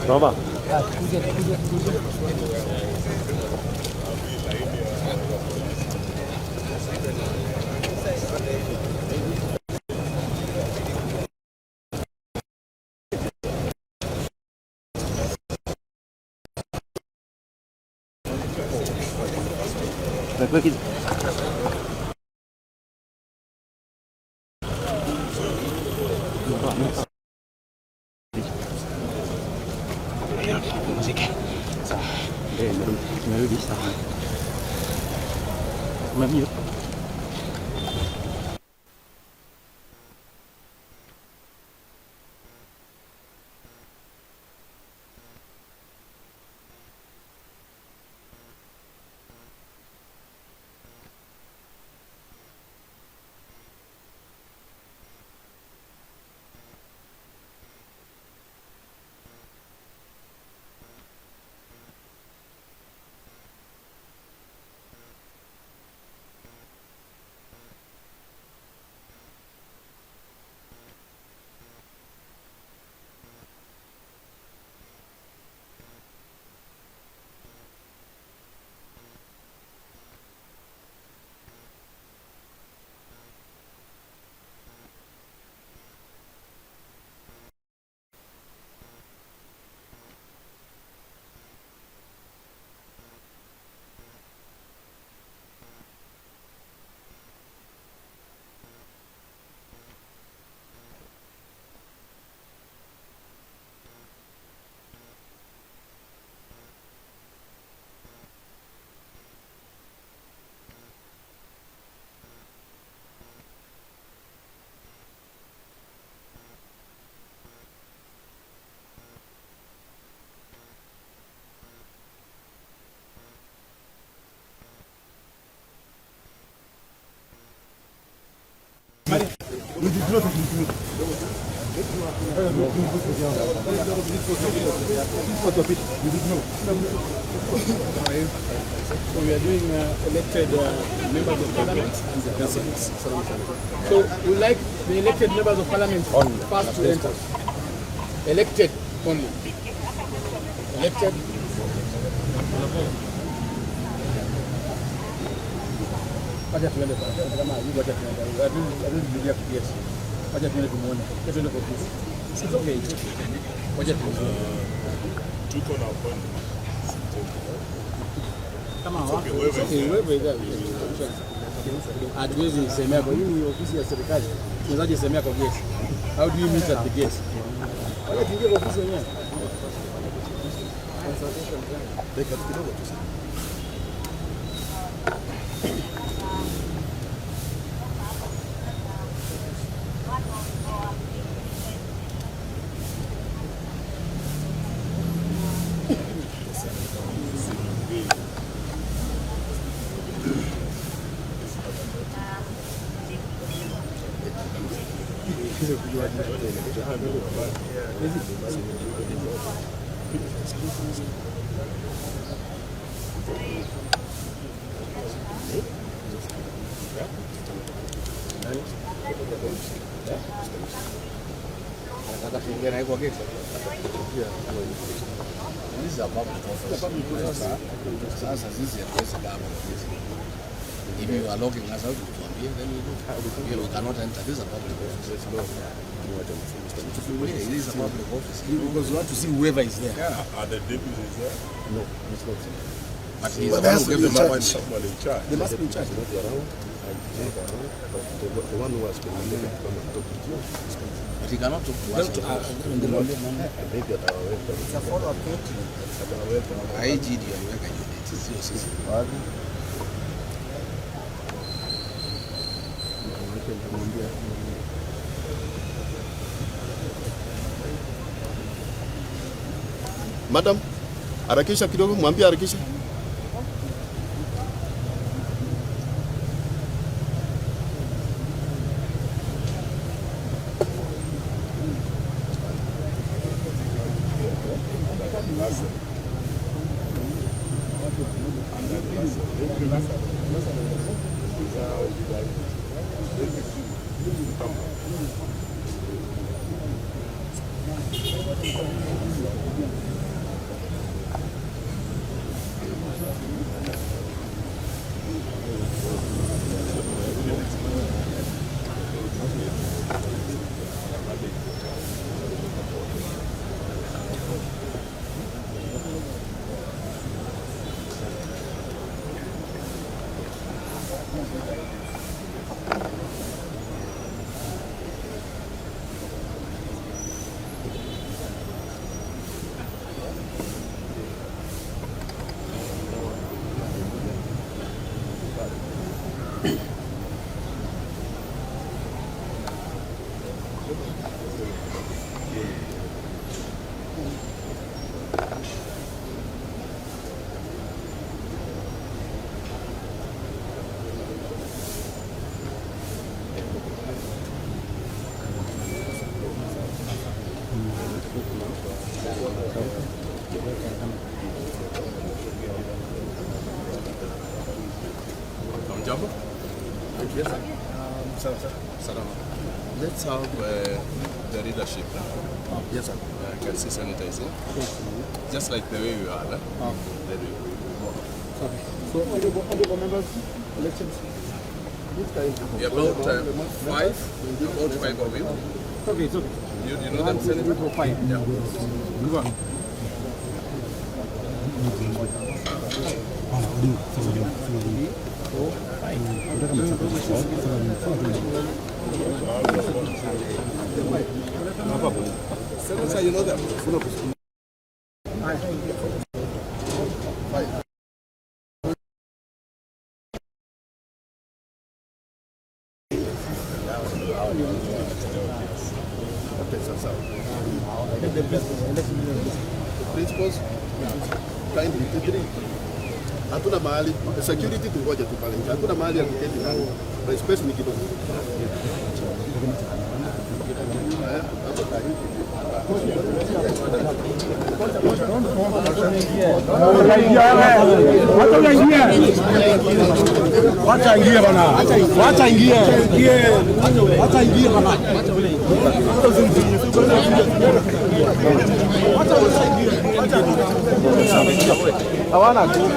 Roma. Aqui. Merudi sana. Mamiyo. So we are doing elected members of parliament. So we like the elected members of parliament first to enter. Elected only. Elected. Wacha tuende kama hivi, wacha tuende. Hadi bibilia yes. Wacha tuende kumuona. Wacha tuende kwa ofisi. It's okay. Wacha tuende. Tuko na appointment. Kama wako. Wewe hatuwezi semea kwa hii ofisi ya serikali. Tunazaje semea kwa gate? How do you meet at the gate? Wacha tuingie kwa ofisi yenyewe. Consultation plan. Dakika kidogo tu. If you are logging us out, then you cannot enter. This is a public office. It is a public office. Because you want to see whoever is there. Yeah. Are the deputies there? No, it's not. But he is the one who gave them appointment. Someone in charge. They must be in charge. The one who has been come and talk to you. But he cannot talk to us. It's a follow-up meeting. IGD aliweka unit sio sisi. Madam, harakisha kidogo, mwambie harakisha. Jambo? Yes, sir. Let's have the leadership. Yes, sir. I can see sanitizing. Just like the way we are. Then we walk. So, honorable members, elections. Yeah, about 5 of you. Okay, it's okay. You know them, Senator? 5. Yeah. Move on. Senator, you know them? The principals, kind 53. Hatuna mahali security tungoje tu pale. Hatuna mahali ya kuketi ndani. Na space ni kidogo. Wacha ingie bana. Wacha ingie. Wacha ingie bana. Hawana nguvu.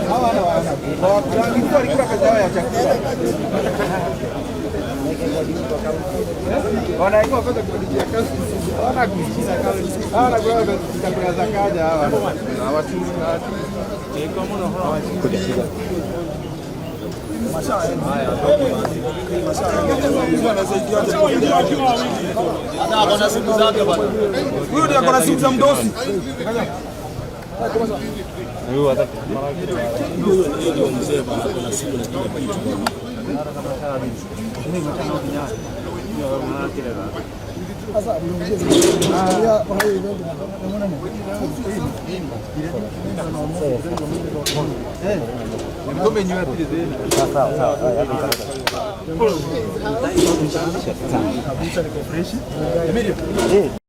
Hawana. Kwa alikuwa kazi yao ya chakula. Wanaikuwa pesa kupitia kazi. Hawana kusikiza kazi. Hawana kwa chakula za kaja hawa. Na watu kwa mno hawa. Hata kuna siku zake bwana. Huyu ndio akona siku za mdosi. Huyu hata ndio mzee bwana, kuna siku lakini hapa ni chungu. Sasa Ngome nyua pili zeni. Sawa sawa. Kabisa niko fresh.